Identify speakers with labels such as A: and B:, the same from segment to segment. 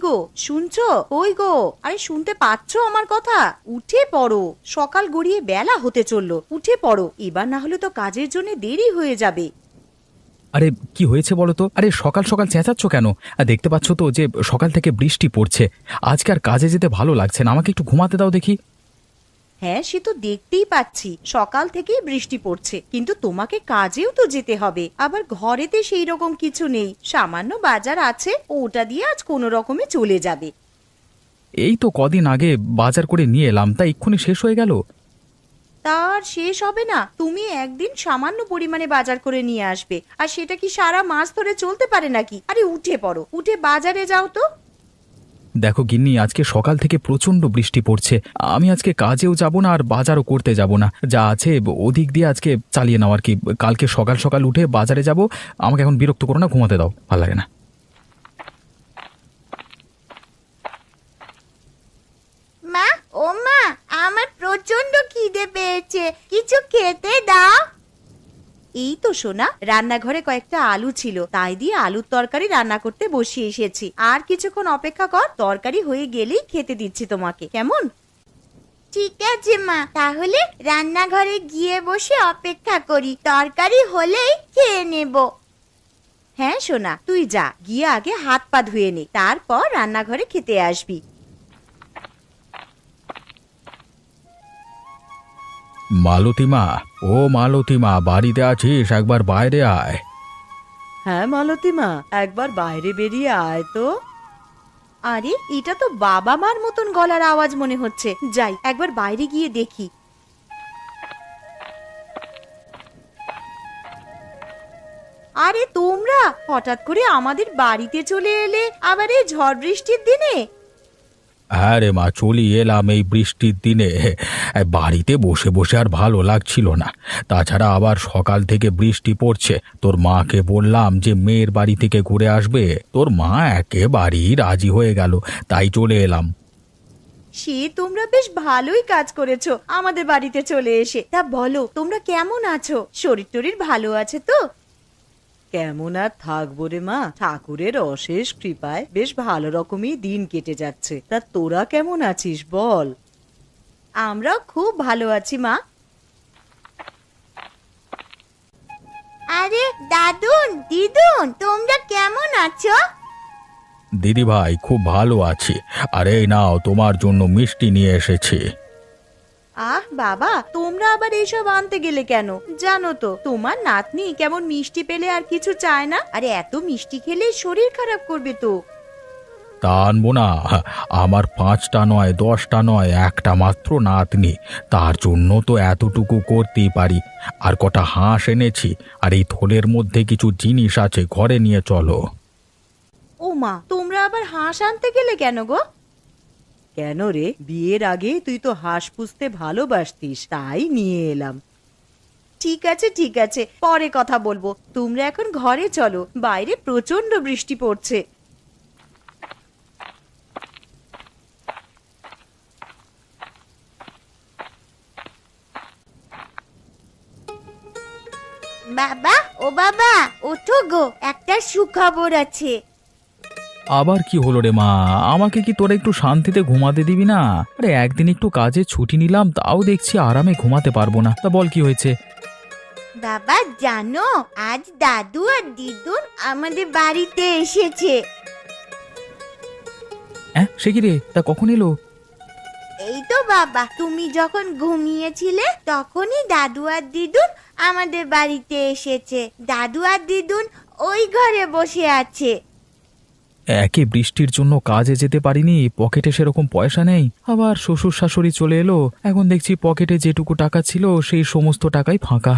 A: গো, শুনছো? ওই গো, আরে শুনতে পাচ্ছো আমার কথা? উঠে পড়ো, সকাল গড়িয়ে বেলা হতে চললো, উঠে পড়ো, এবার না হলে তো কাজের জন্য দেরি হয়ে যাবে।
B: আরে কি হয়েছে বলো তো? আরে সকাল সকাল চেঁচাচ্ছ কেন? দেখতে পাচ্ছ তো যে সকাল থেকে বৃষ্টি পড়ছে। আজকে আর কাজে যেতে ভালো লাগছে না, আমাকে একটু ঘুমাতে দাও দেখি।
A: হ্যাঁ, সে তো দেখতেই পাচ্ছি, সকাল থেকেই বৃষ্টি পড়ছে, কিন্তু তোমাকে কাজেও তো যেতে হবে। আবার ঘরেতে সেই রকম কিছু নেই, সামান্য বাজার আছে, ওটা দিয়ে আজ কোনো রকমে চলে যাবে।
B: এই তো কদিন আগে বাজার করে নিয়ে এলাম, তা এক্ষুনি শেষ হয়ে গেল।
A: তার শেষ হবে না? তুমি একদিন সামান্য পরিমাণে বাজার করে নিয়ে আসবে, আর সেটা কি সারা মাস ধরে চলতে পারে নাকি? আরে উঠে পড়ো, উঠে বাজারে যাও তো।
B: দেখো গিন্নি, আজকে সকাল থেকে প্রচন্ড বৃষ্টি পড়ছে। আমি আজকে কাজেও যাব না আর বাজারও করতে যাব না, যা আছে ওদিক দিয়ে আজকে চালিয়ে নাও আর কি। কালকে সকাল সকাল উঠে বাজারে যাব। আমাকে এখন বিরক্ত করো না, ঘুমাতে দাও, ভালো লাগে না।
A: মা, ও মা, আমার প্রচন্ড খিদে পেয়েছে, কিছু খেতে দাও। এই তো সোনা, রান্নাঘরে কয়েকটা আলু ছিল, তাই দিয়ে আলুর তরকারি রান্না করতে বসিয়ে এসেছি। আর কিছুক্ষণ অপেক্ষা কর, তরকারি হয়ে গেলেই খেতে দিচ্ছি তোমাকে, কেমন? ঠিক আছে মা, তাহলে রান্নাঘরে গিয়ে বসে অপেক্ষা করি, তরকারি হলেই খেয়ে নেব। হ্যাঁ সোনা, তুই যা, গিয়ে আগে হাত পা ধুয়ে নে, তারপর রান্নাঘরে খেতে আসবি।
B: মালতীমা, ও মালতীমা, বাড়িতে আছিস? একবার বাইরে আয়।
A: হ্যাঁ মালতীমা, একবার বাইরে বেরিয়ে আয় তো। আরে এটা তো বাবা মার মতন গলার আওয়াজ মনে হচ্ছে, যাই একবার বাইরে গিয়ে দেখি। আরে তোমরা হঠাৎ করে আমাদের বাড়িতে চলে এলে, আবার এই ঝড় বৃষ্টির দিনে?
B: হ্যাঁ রে মা, চলি এলাম এই বৃষ্টির দিনে। বাড়িতে বসে বসে আর ভালো লাগছিল না, তাছাড়া আবার সকাল থেকে বৃষ্টি পড়ছে। তোর মাকে বললাম যে মেয়ের বাড়ি থেকে ঘুরে আসবে, তোর মা একেবারেই রাজি হয়ে গেল, তাই চলে এলাম।
A: সে তোমরা বেশ ভালোই কাজ করেছো আমাদের বাড়িতে চলে এসে। তা বলো, তোমরা কেমন আছো? শরীর টরীর ভালো আছে তো? কেমন আর থাকবো রে মা, ঠাকুরের অশেষ কৃপায় বেশ ভালো রকমই দিন কেটে যাচ্ছে। তা তোরা কেমন আছিস বল? আমরাও খুব ভালো আছি মা। আরে দাদুন, দিদুন, তোমরা কেমন আছো?
B: দিদি ভাই, খুব ভালো আছি। আর এই নাও, তোমার জন্য মিষ্টি নিয়ে এসেছি।
A: আহ বাবা, তোমরা আবার এইসব আনতে গেলে কেন? জানো তো তোমার নাতনি কেমন মিষ্টি পেলে আর কিছু চায় না, আরে এত মিষ্টি খেলে শরীর খারাপ করবে তো।
B: তা আনবো না? আমার 5টা নয়, 10টা নয়, একটা মাত্র নাতনি, তার জন্য তো এতটুকু করতেই পারি। আর কটা হাঁস এনেছি, আর এই থলের মধ্যে কিছু জিনিস আছে, ঘরে নিয়ে চলো।
A: ও মা, তোমরা আবার হাঁস আনতে গেলে কেন গো? কেন রে, বিয়ের আগে তুই তো হাঁস পুষতে ভালোবাসতিস, তাই নিয়ে এলাম। ঠিক আছে ঠিক আছে, পরে কথা বলবো, তোমরা এখন ঘরে চলো, বাইরে প্রচন্ড বৃষ্টি পড়ছে। বাবা, ও বাবা, ওঠো গো, একটা সুখবর আছে।
B: আবার কি হলো রে মা? আমাকে কি তোরা একটু শান্তিতে ঘুমাতে দিবি না? আরে একদিন একটু কাজে ছুটি নিলাম, তাও দেখছি আরামে ঘুমাতে পারবো না। তা বল কি হয়েছে?
A: বাবা জানো, আজ দাদু আর দিদুন আমাদের বাড়িতে এসেছে।
B: হ্যাঁ, সে কি রে? তা কখন এলো?
A: এই তো বাবা, তুমি যখন ঘুমিয়েছিলে তখনই দাদু আর দিদুন আমাদের বাড়িতে এসেছে। দাদু আর দিদুন ওই ঘরে বসে আছে।
B: একে বৃষ্টির জন্য কাজে যেতে পারিনি, পকেটে সেরকম পয়সা নেই, আবার শ্বশুর শাশুড়ি চলে এলো, এখন দেখছি পকেটে যেটুকু টাকা ছিল সেই সমস্ত টাকাই ফাঁকা।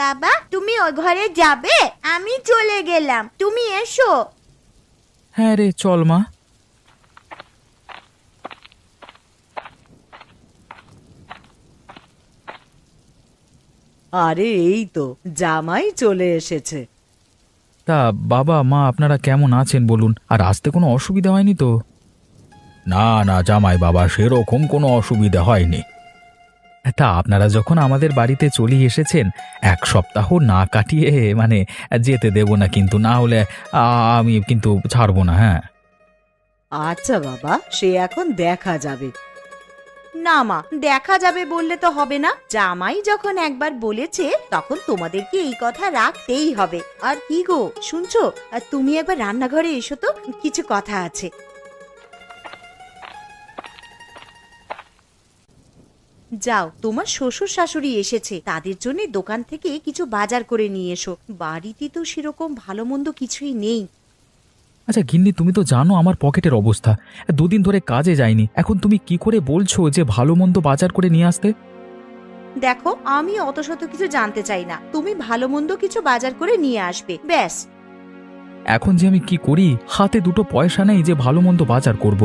A: বাবা তুমি ওই ঘরে যাবে? আমি চলে গেলাম, তুমি এসো।
B: হ্যাঁ রে, চল মা।
A: আরে এই তো জামাই চলে এসেছে।
B: তা বাবা মা আপনারা কেমন আছেন বলুন? আর আসতে কোনো অসুবিধা হয়নি তো? না না জামাই বাবা, সেরকম কোনো অসুবিধা হয়নি। তা আপনারা যখন আমাদের বাড়িতে চলে এসেছেন, 1 সপ্তাহ না কাটিয়ে যেতে দেব না, কিন্তু না হলে আমি কিন্তু ছাড়বো না। হ্যাঁ,
A: আচ্ছা বাবা, সে এখন দেখা যাবে। না মা, দেখা যাবে বললে তো হবে না। জামাই যখন একবার বলেছে তখন তোমাদেরকে এই কথা রাখতেই হবে। আর কি গো শুনছো, আর তুমি একবার রান্নাঘরে এসো তো, কিছু কথা আছে। যাও, তোমার শ্বশুর শাশুড়ি এসেছে, তাদের জন্য দোকান থেকে কিছু বাজার করে নিয়ে এসো। বাড়িতে তো সেরকম ভালো মন্দ কিছুই নেই।
B: আচ্ছা গিন্নি, তুমি তো জানো আমার পকেটের অবস্থা, দুদিন ধরে কাজে যাইনি। এখন তুমি কি করে বলছো যে ভালো মন্দ বাজার করে নিয়ে আসতে?
A: দেখো, আমি অত শত কিছু জানতে চাই না, তুমি ভালো মন্দ কিছু বাজার করে নিয়ে আসবে, ব্যাস।
B: এখন যে আমি কি করি, হাতে দুটো পয়সা নেই যে ভালো মন্দ বাজার করব।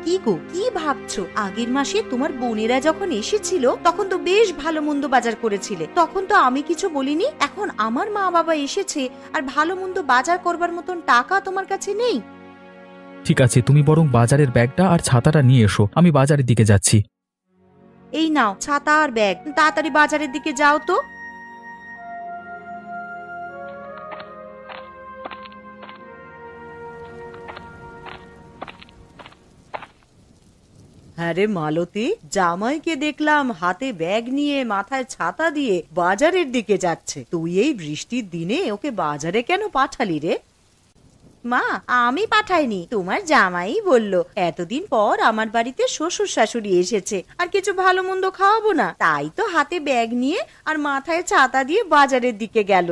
A: কি গো, কি ভাবছো? আগের মাসে তোমার বোনেরা যখন এসেছিল তখন তো বেশ ভালো মন্দ বাজার করেছিলে, তখন তো আমি কিছু বলিনি। এখন আমার মা বাবা এসেছে আর ভালো মন্দ বাজার করবার মতন টাকা তোমার কাছে নেই।
B: ঠিক আছে, তুমি বরং বাজারের ব্যাগটা আর ছাতাটা নিয়ে এসো, আমি বাজারের দিকে যাচ্ছি।
A: এই নাও ছাতা আর ব্যাগ, তাড়াতাড়ি বাজারের দিকে যাও তো। হ্যাঁ রে মালতী, জামাইকে দেখলাম হাতে ব্যাগ নিয়ে মাথায় ছাতা দিয়ে বাজারের দিকে যাচ্ছে। তুই এই বৃষ্টির দিনে ওকে বাজারে কেন পাঠালি রে? মা, আমি পাঠাইনি, তোমার জামাই বলল এতদিন পর আমার বাড়িতে শ্বশুর শাশুড়ি এসেছে, আর কিছু ভালো মন্দ খাওয়াবো না, তাই তো হাতে ব্যাগ নিয়ে আর মাথায় ছাতা দিয়ে বাজারের দিকে গেল।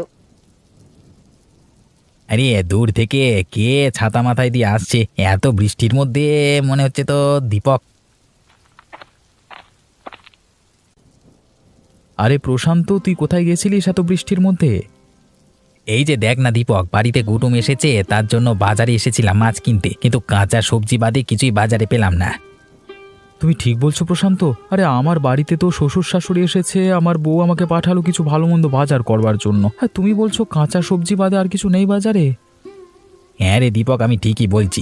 C: আরে দূর থেকে কে ছাতা মাথায় দিয়ে আসছে এত বৃষ্টির মধ্যে? মনে হচ্ছে তো দীপক।
B: আরে প্রশান্ত, তুই কোথায় গেছিলিস এত বৃষ্টির মধ্যে?
C: এই যে দেখ না দীপক, বাড়িতে কুটুম এসেছে, তার জন্য বাজারে এসেছিলাম মাছ কিনতে, কিন্তু কাঁচা সবজি বাদে কিছুই বাজারে পেলাম না।
B: তুমি ঠিক বলছো প্রশান্ত। আরে আমার বাড়িতে তো শ্বশুর শাশুড়ি এসেছে, আমার বউ আমাকে পাঠালো কিছু ভালো মন্দ বাজার করবার জন্য। হ্যাঁ, তুমি বলছো কাঁচা সবজি বাদে আর কিছু নেই বাজারে?
C: হ্যাঁ রে দীপক, আমি ঠিকই বলছি।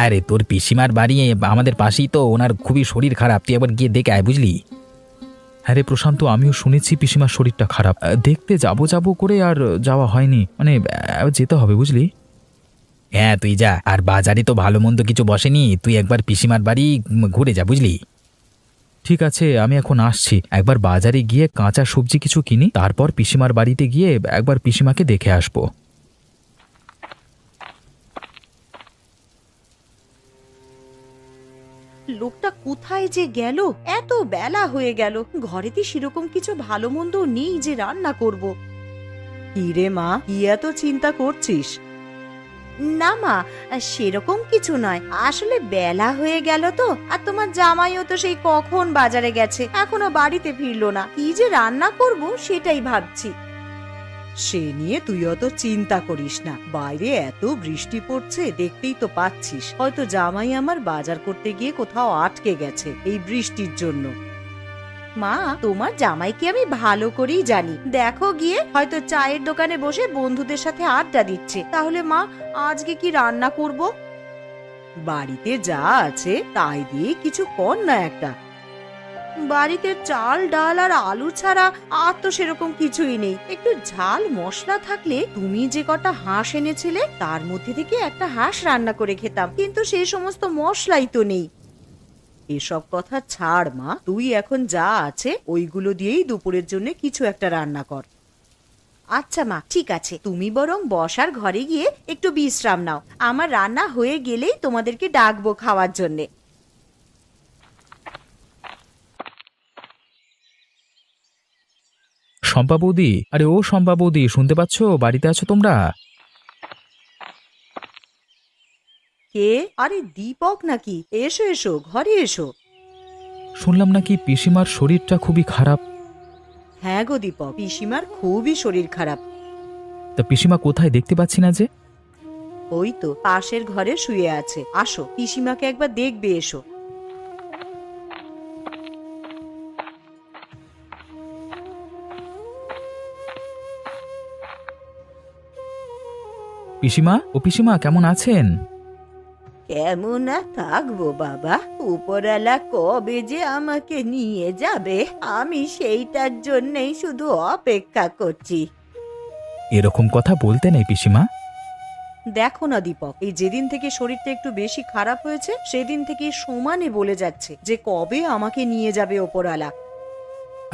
C: আরে তোর পিসিমার বাড়ি আমাদের পাশেই তো, ওনার খুবই শরীর খারাপ, তুই একবার গিয়ে দেখে আয়, বুঝলি?
B: হ্যাঁ রে প্রশান্ত, আমিও শুনেছি পিসিমার শরীরটা খারাপ। দেখতে যাবো করে আর যাওয়া হয়নি, মানে যেতে হবে, বুঝলি?
C: হ্যাঁ তুই যা, আর বাজারে তো ভালো মন্দ কিছু বসেনি, তুই একবার পিসিমার বাড়ি ঘুরে যা, বুঝলি?
B: ঠিক আছে, আমি এখন আসছি। একবার বাজারে গিয়ে কাঁচা সবজি কিছু কিনি, তারপর পিসিমার বাড়িতে গিয়ে একবার পিসিমাকে দেখে আসবো।
A: লোকটা কোথায় যে গেল? এত বেলা হয়ে গেল, ঘরেতে সেরকম কিছু ভালো মন্দ নেই যে রান্না করব। কি রে মা, কি এত চিন্তা করছিস? না মা, সেরকম কিছু নয়, আসলে বেলা হয়ে গেল তো, আর তোমার জামাইও তো সেই কখন বাজারে গেছে, এখনো বাড়িতে ফিরলো না। কি যে রান্না করব সেটাই ভাবছি। সে নিয়ে তুই অত চিন্তা করিস না, বাইরে এত বৃষ্টি পড়ছে দেখতেই তো পাচ্ছিস, হয়তো জামাই আমার বাজার করতে গিয়ে কোথাও আটকে গেছে এই বৃষ্টির জন্য। মা, তোমার জামাইকে আমি ভালো করেই জানি, দেখো গিয়ে হয়তো চায়ের দোকানে বসে বন্ধুদের সাথে আড্ডা দিচ্ছে। তাহলে মা, আজকে কি রান্না করব? বাড়িতে যা আছে তাই দিয়ে কিছু কর না একটা। বাড়িতে চাল ডাল আর আলু ছাড়া আর তো সেরকম কিছুই নেই। একটু ঝাল মশলা থাকলে, তুমি যে কটা হাঁস এনেছিলে তার মধ্যে থেকে একটা হাঁস রান্না করে খেতাম, কিন্তু সেই সমস্ত মশলাই তো নেই। এসব কথা ছাড় মা, তুই এখন যা আছে ওইগুলো দিয়েই দুপুরের জন্য কিছু একটা রান্না কর। আচ্ছা মা, ঠিক আছে, তুমি বরং বসার ঘরে গিয়ে একটু বিশ্রাম নাও, আমার রান্না হয়ে গেলেই তোমাদেরকে ডাকবো খাওয়ার জন্যে।
B: শম্পা বৌদি, আরে ও শম্পা বৌদি, শুনতে পাচ্ছ? বাড়িতে আছো তোমরা?
A: কে? আরে দীপক নাকি? এসো এসো, ঘরে এসো।
B: শুনলাম নাকি পিসিমার শরীরটা খুবই খারাপ।
A: হ্যাঁ গো দীপক, পিসিমার খুবই শরীর খারাপ।
B: তা পিসিমা কোথায়, দেখতে পাচ্ছি না যে?
A: ওই তো পাশের ঘরে শুয়ে আছে, আসো পিসিমাকে একবার দেখবে, এসো।
B: পিসিমা, ও পিসিমা, কেমন আছেন?
A: কেমন আর থাকবো বাবা, উপরওয়ালা কবে যে আমাকে নিয়ে যাবে আমি সেইটার জন্যই শুধু অপেক্ষা করছি।
B: এরকম কথা বলতে নেই পিসিমা।
A: দেখো না দীপক, এই যেদিন থেকে শরীরটা একটু বেশি খারাপ হয়েছে সেদিন থেকে সমানে বলে যাচ্ছে যে কবে আমাকে নিয়ে যাবে ওপরওয়ালা।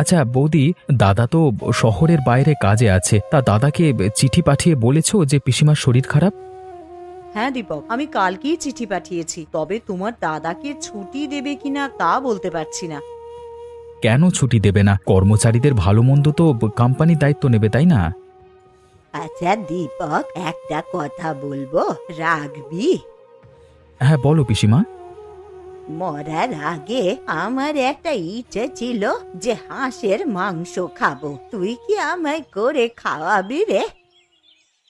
B: আচ্ছা বৌদি, দাদা তো শহরের বাইরে কাজে আছে, তা দাদাকে চিঠি পাঠিয়ে বলেছো যে পিসিমার শরীর খারাপ?
A: হ্যাঁ দীপক, আমি কালকেই চিঠি পাঠিয়েছি, তবে তোমার দাদাকে ছুটি দেবে কিনা তা বলতে পারছি না।
B: কেন ছুটি দেবে না? কর্মচারীদের ভালো মন্দ তো কোম্পানি দায়িত্ব নেবে, তাই না?
A: আচ্ছা দীপক, একটা কথা বলবো, রাখবি?
B: হ্যাঁ বলো পিসিমা।
A: মরার আগে আমার একটা ইচ্ছে ছিল যে হাঁসের মাংস খাবো, তুই কি আমায় করে খাওয়াবি রে?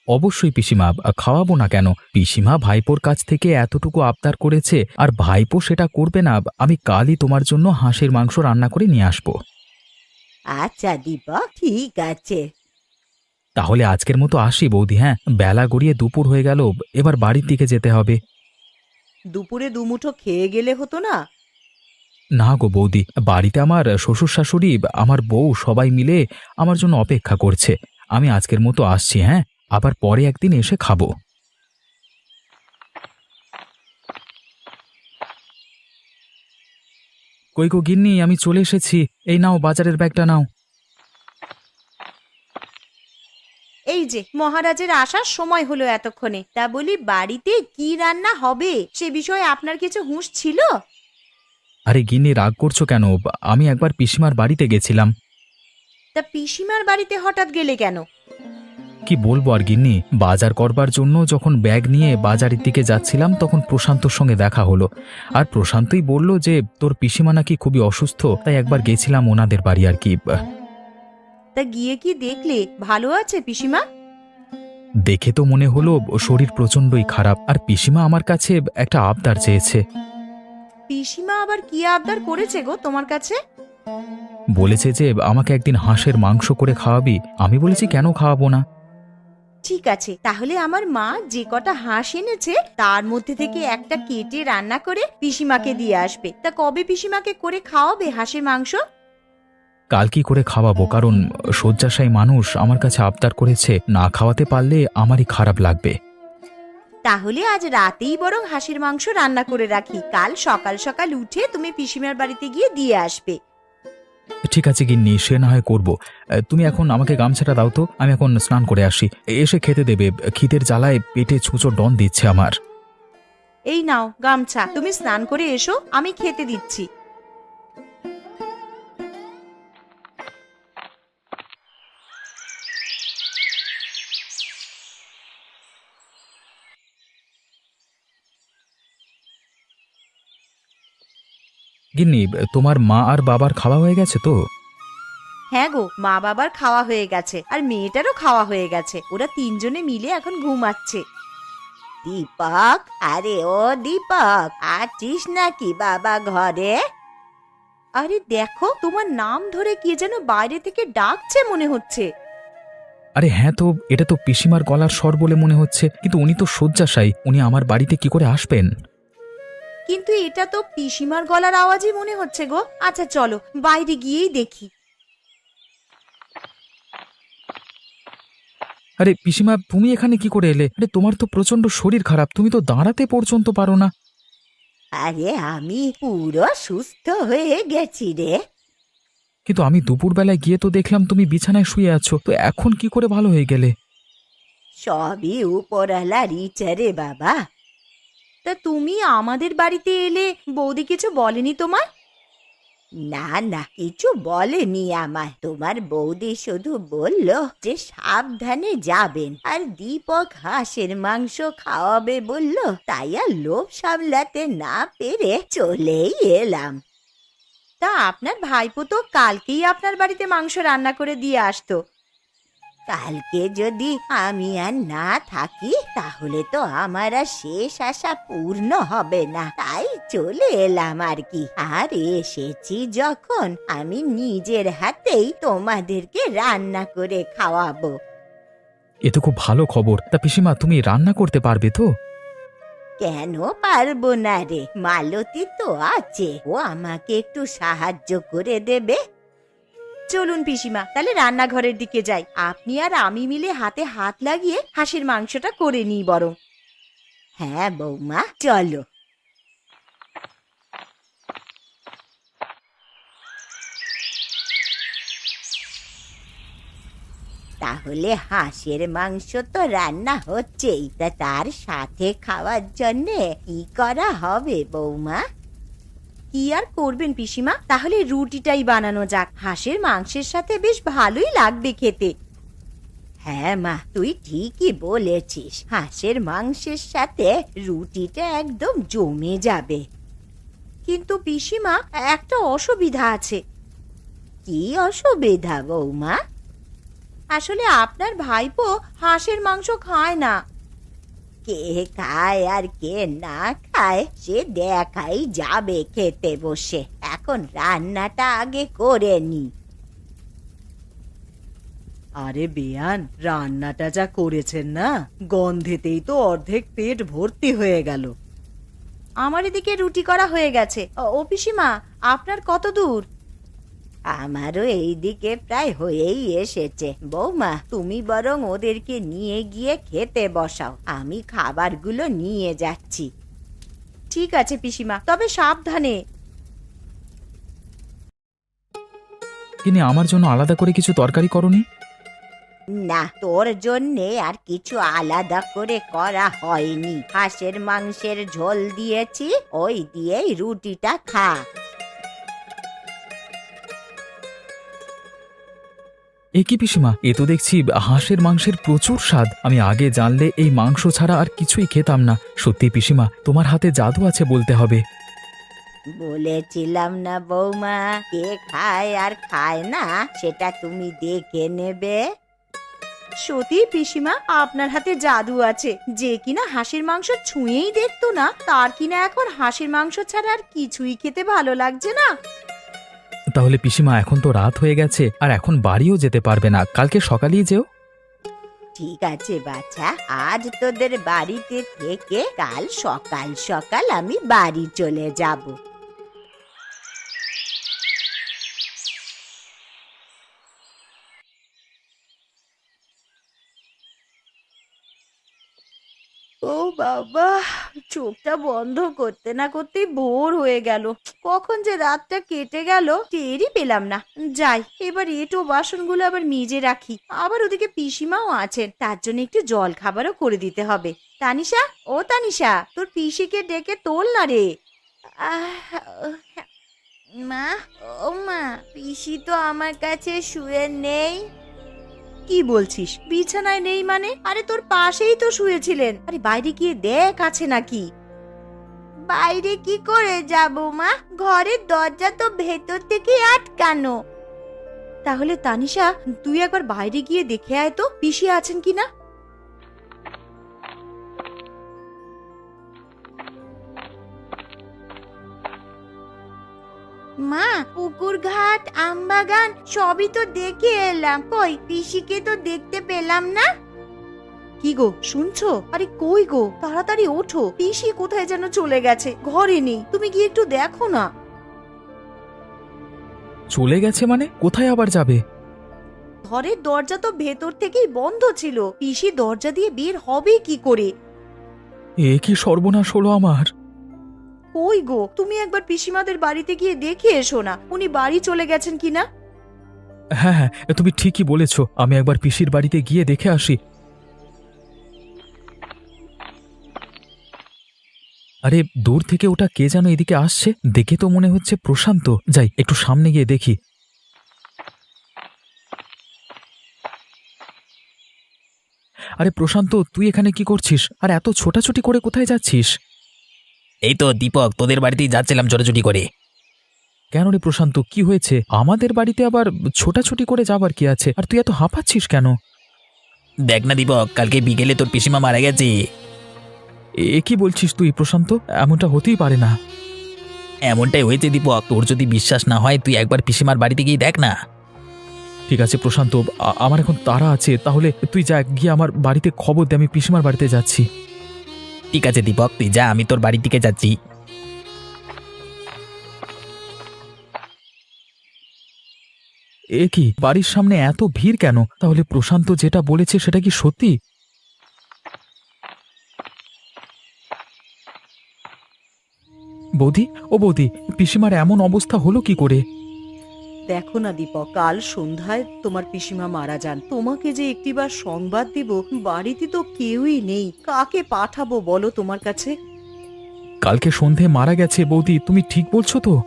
B: অবশ্যই পিসিমা, খাওয়াবো না কেন? পিসিমা ভাইপোর কাছ থেকে এতটুকু আবদার করেছে, আর ভাইপো সেটা করবে না? আমি কালই তোমার জন্য হাঁসের মাংস রান্না করে নিয়ে আসবো।
A: আচ্ছা দীপক, ঠিক আছে।
B: তাহলে আজকের মতো আসি বৌদি। হ্যাঁ, বেলা গড়িয়ে দুপুর হয়ে গেল, এবার বাড়ির দিকে যেতে হবে।
A: দুপুরে দুমুঠো খেয়ে গেলে হতো না?
B: না গো বৌদি, বাড়িতে আমার শ্বশুর শাশুড়ি, আমার বউ সবাই মিলে আমার জন্য অপেক্ষা করছে। আমি আজকের মতো আসছি। হ্যাঁ, আবার পরে একদিন এসে খাবো। কই গো গিন্নি, আমি চলে এসেছি। এই নাও বাজারের ব্যাগটা নাও।
A: এই যে মহারাজের আসার সময় হলো এতক্ষণে, তা বলি বাড়িতে কি রান্না হবে সে বিষয়ে আপনার কিছু হুঁশ ছিল?
B: আরে গিন্নি, রাগ করছো কেন? আমি একবার পিসিমার বাড়িতে গেছিলাম।
A: তা পিসিমার বাড়িতে হঠাৎ গেলে কেন?
B: কি বলবো আর গিন্নি, বাজার করবার জন্য যখন ব্যাগ নিয়ে বাজারের দিকে যাচ্ছিলাম তখন প্রশান্তর সঙ্গে দেখা হলো। আর প্রশান্তই বলল যে তোর পিসিমা নাকি খুবই অসুস্থ, তাই একবার গেছিলাম ওনাদের বাড়ি আর কি।
A: তা গিয়ে কি দেখলে ভালো আছে পিসিমা?
B: দেখে তো মনে হলো শরীর প্রচণ্ডই খারাপ, আর পিসিমা আমার কাছে একটা আবদার চেয়েছে।
A: পিসিমা আবার কি আবদার করেছে গো তোমার কাছে?
B: বলেছে যে আমাকে একদিন হাঁসের মাংস করে খাওয়াবি। আমি বলেছি কেন খাওয়াবো না।
A: ঠিক আছে, তাহলে আমার মা যে কটা হাঁস এনেছে তার মধ্যে থেকে একটা কেটে রান্না করে পিসিমাকে দিয়ে আসবে। তা কবে পিসিমাকে করে খাওয়াবে হাঁসের মাংস?
B: কাল কি করে খাওয়াবো, কারণ শয্যাশায়ী মানুষ আমার কাছে আবদার করেছে, না খাওয়াতে পারলে আমারই খারাপ লাগবে।
A: তাহলে আজ রাতেই বরং হাঁসের মাংস রান্না করে রাখি, কাল সকাল সকাল উঠে তুমি পিসিমার বাড়িতে গিয়ে দিয়ে আসবে।
B: ঠিক আছে গিন্নি, সে না হয় করবো। তুমি এখন আমাকে গামছাটা দাও তো, আমি এখন স্নান করে আসি। এসে খেতে দেবে, খিদের জ্বালায় পেটে ছুঁচো ডন দিচ্ছে আমার।
A: এই নাও গামছা, তুমি স্নান করে এসো, আমি খেতে দিচ্ছি।
B: গিন্নি, তোমার মা আর বাবার খাওয়া হয়ে গেছে তো?
A: হ্যাঁ গো, মা বাবার খাওয়া হয়ে গেছে, আর মেয়েটারও খাওয়া হয়ে গেছে। ওরা তিনজনে মিলে এখন ঘুমাচ্ছে। দীপক, আরে ও দীপক, আছিস নাকি বাবা ঘরে? আরে দেখো, তোমার নাম ধরে কে যেন বাইরে থেকে ডাকছে মনে হচ্ছে।
B: আরে হ্যাঁ তো, এটা তো পিসিমার গলার স্বর বলে মনে হচ্ছে, কিন্তু উনি তো শয্যাশায়ী, উনি আমার বাড়িতে কি করে আসবেন?
A: কিন্তু এটা তো পিসিমার গলার আওয়াজই মনে হচ্ছে গো। আচ্ছা চলো বাইরে গিয়েই দেখি।
B: আরে পিসিমা, তুমি এখানে কি করে এলে? আরে তোমার তো প্রচন্ড শরীর খারাপ, তুমি তো দাঁড়াতে পর্যন্ত পারো না।
A: আরে আমি পুরো সুস্থ হয়ে গেছি রে।
B: কিন্তু আমি দুপুরবেলায় গিয়ে তো দেখলাম তুমি বিছানায় শুয়ে আছো, তো এখন কি করে ভালো হয়ে গেলে?
A: সবই উপরওয়ালার ইচ্ছা রে বাবা। তা তুমি আমাদের বাড়িতে এলে বৌদি কিছু বলেনি তোমার? না না, কিছু বলেনি আমায়। তোমার বৌদি শুধু বলল যে সাবধানে যাবেন, আর দীপক হাঁসের মাংস খাওয়াবে বলল, তাই আর লোভ সামলাতে না পেরে চলেই এলাম। তা আপনার ভাইপো তো কালকেই আপনার বাড়িতে মাংস রান্না করে দিয়ে আসতো। কালকে যদি আমি আর না থাকি তাহলে তো আমার আর শেষ আশা পূর্ণ হবে না, তাই চলে এলাম আর কি। আর এসেছি যখন, আমি নিজের হাতেই তোমাদেরকে রান্না করে খাওয়াবো।
B: এ তো খুব ভালো খবর। তা পিসিমা, তুমি রান্না করতে পারবে তো?
A: কেন পারবো না রে, মালতী তো আছে, ও আমাকে একটু সাহায্য করে দেবে। চলুন পিসিমা, তাহলে রান্নাঘরের দিকে যাই। আপনি আর আমি মিলে হাতে হাত লাগিয়ে হাঁসের মাংসটা করে নিই বরং। হ্যাঁ বৌমা, চলো। তাহলে হাঁসের মাংস তো রান্না হচ্ছেই, তা তার সাথে খাওয়ার জন্যে কি করা হবে বৌমা? কি আর করবেন পিসিমা, তাহলে রুটিটাই বানানো যাক। হাঁসের মাংসের সাথে বেশ ভালোই লাগবে খেতে। হ্যাঁ মা, তুই ঠিকই বলেছিস, হাঁসের মাংসের সাথে রুটিটা একদম জমে যাবে। কিন্তু পিসিমা, একটা অসুবিধা আছে। কি অসুবিধা বৌমা? আসলে আপনার ভাইপো হাঁসের মাংস খায় না। কে খায় আর কে না খায় সে দেখাই যাবে খেতে বসে। এখন রান্নাটা আগে করে নি।
D: আরে বেয়ান, রান্নাটা যা করেছেন না, গন্ধেতেই তো অর্ধেক পেট ভর্তি হয়ে গেল।
A: আমার এদিকে রুটি করা হয়ে গেছে। ও পিসিমা, আপনার কত দূর? আমারও এইদিকে প্রায় হয়েই এসেছে। বৌমা, তুমি বরং ওদেরকে নিয়ে গিয়ে খেতে বসাও, আমি খাবারগুলো নিয়ে যাচ্ছি। ঠিক আছে পিসিমা, তবে সাবধানে।
B: কিন্তু আমার জন্য আলাদা করে কিছু তরকারি করনি?
A: না, তোর জন্যে আর কিছু আলাদা করে করা হয়নি। হাঁসের মাংসের ঝোল দিয়েছি, ওই দিয়েই রুটিটা খা।
B: এ কি পিসিমা, এ তো দেখছি হাঁসের মাংসের প্রচুর স্বাদ। আমি আগে জানলে এই মাংস ছাড়া আর কিছুই খেতাম না। সত্যি পিসিমা, তোমার হাতে জাদু আছে বলতে হবে।
A: বলেছিলাম না বৌমা, কে খায় আর খায় না সেটা তুমি দেখে নেবে। সত্যি পিসিমা, আপনার হাতে জাদু আছে। যে কিনা হাঁসের মাংস ছুঁয়েই দেখতো না, তার কিনা এখন হাঁসের মাংস ছাড়া আর কিছুই খেতে ভালো লাগছে না।
B: তাহলে পিসিমা, এখন তো রাত হয়ে গেছে, আর এখন বাড়িও যেতে পারবে না, কালকে সকালেই যেও।
A: ঠিক আছে বাছা, আজ তোদের বাড়িতে থেকে কাল সকাল সকাল আমি বাড়ি চলে যাব। ও বাবা, চোখটা বন্ধ করতে না করতেই ভোর হয়ে গেল। কখন যে রাতটা কেটে গেল টেরই পেলাম না। যাই, এবার এঁটো বাসনগুলো আবার মেজে রাখি। আবার ওদিকে পিসিমাও আছেন, তার জন্য একটু জল খাবারও করে দিতে হবে। তানিশা, ও তানিশা, তোর পিসিকে ডেকে তোল না রে। মা, ও মা, পিসি তো আমার কাছে শুয়ে নেই। কি বলছিস? বিছানায় নেই মানে? আরে তোর পাশেই তো শুয়েছিলেন। আরে বাইরে গিয়ে দেখ আছে নাকি। বাইরে কি করে যাব মা? ঘরের দরজা তো ভেতর থেকে আটকানো। তাহলে তানিশা, তুই একবার বাইরে গিয়ে দেখে আয় তো পিসি আছেন কিনা। মা, পুকুর ঘাট, আমবাগান সবই তো দেখে এলাম, কই পিসিকে তো দেখতে পেলাম না। কি গো, শুনছো? আরে কই গো, তাড়াতাড়ি ওঠো, পিসি কোথায় যেন চলে গেছে, ঘরে নেই। তুমি গিয়ে একটু দেখো না।
B: চলে গেছে মানে? কোথায় আবার যাবে?
A: ঘরের দরজা তো ভেতর থেকেই বন্ধ ছিল, পিসি দরজা দিয়ে বের হবে কি করে?
B: এ কি সর্বনাশ হলো আমার!
A: কই গো, তুমি একবার পিসিমাদের বাড়িতে গিয়ে দেখে এসো না, উনি বাড়ি চলে গেছেন কিনা।
B: হ্যাঁ হ্যাঁ, তুমি ঠিকই বলেছ, আমি একবার পিসির বাড়িতে গিয়ে দেখে আসি। আরে দূর থেকে ওটা কে যেন এদিকে আসছে, দেখে তো মনে হচ্ছে প্রশান্ত। যাই, একটু সামনে গিয়ে দেখি। আরে প্রশান্ত, তুই এখানে কি করছিস? আর এত ছোটাছুটি করে কোথায় যাচ্ছিস?
C: এই তো দীপক, তোদের বাড়িতেই যাচ্ছিলাম ছোটাছুটি করে।
B: কেন রে প্রশান্ত, কি হয়েছে? আমাদের বাড়িতে আবার ছোটাছুটি করে যাবার কি আছে? আর তুই এত হাঁপাচ্ছিস কেন?
C: দেখ না দীপক, কালকে বিকেলে তোর পিসিমা মারা গেছে।
B: এ কি বলছিস তুই প্রশান্ত? এমনটা হতেই পারে না।
C: এমনটাই হয়েছে দীপক, তোর যদি বিশ্বাস না হয় তুই একবার পিসিমার বাড়িতে গিয়ে দেখ না।
B: ঠিক আছে প্রশান্ত, আমার এখন তাড়া আছে, তাহলে তুই যা, গিয়ে আমার বাড়িতে খবর দে, আমি পিসিমার বাড়িতে যাচ্ছি।
C: ঠিক আছে দীপক, তুই যা, আমি তোর বাড়ির দিকে যাচ্ছি।
B: এ কি, বাড়ির সামনে এত ভিড় কেন? তাহলে প্রশান্ত যেটা বলেছে সেটা কি সত্যি? বৌদি, ও বৌদি, পিসিমার এমন অবস্থা হলো কি করে?
D: দেখো না দীপক, কাল সন্ধ্যায় তোমার পিসিমা মারা যান। তোমাকে যে একটিবার সংবাদ দিব, বাড়িতে তো কেউই নেই, কাকে পাঠাবো বলো তোমার কাছে?
B: কালকে সন্ধে মারা গেছে বৌদি, তুমি ঠিক বলছো তো?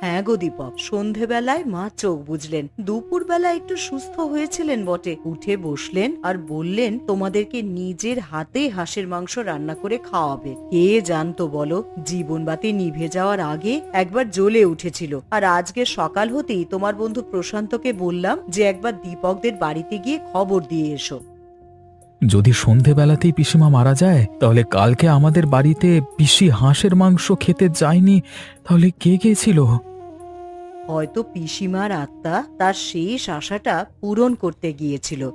D: হ্যাঁ গো দীপক, সন্ধেবেলায় মা চোখ বুঝলেন, দুপুরবেলা একটু সুস্থ হয়েছিলেন বটে, উঠে বসলেন আর বললেন তোমাদেরকে নিজের হাতে হাঁসের মাংস রান্না করে খাওয়াবে। কে জানতো বলো, জীবনবাতি নিভে যাওয়ার আগে একবার জ্বলে উঠেছিল। আর আজকে সকাল হতেই তোমার বন্ধু প্রশান্তকে বললাম যে একবার দীপকদের বাড়িতে গিয়ে খবর দিয়ে এসো।
B: যদি সন্ধেবেলাতেই পিসিমা মারা যায়, তাহলে কালকে আমাদের বাড়িতে পিসি হাঁসের মাংস খেতে যায়নি, তাহলে কে গিয়েছিল?
D: হয়তো পিসিমার আত্মা তার শেষ আশাটা পূরণ করতে গিয়েছিল।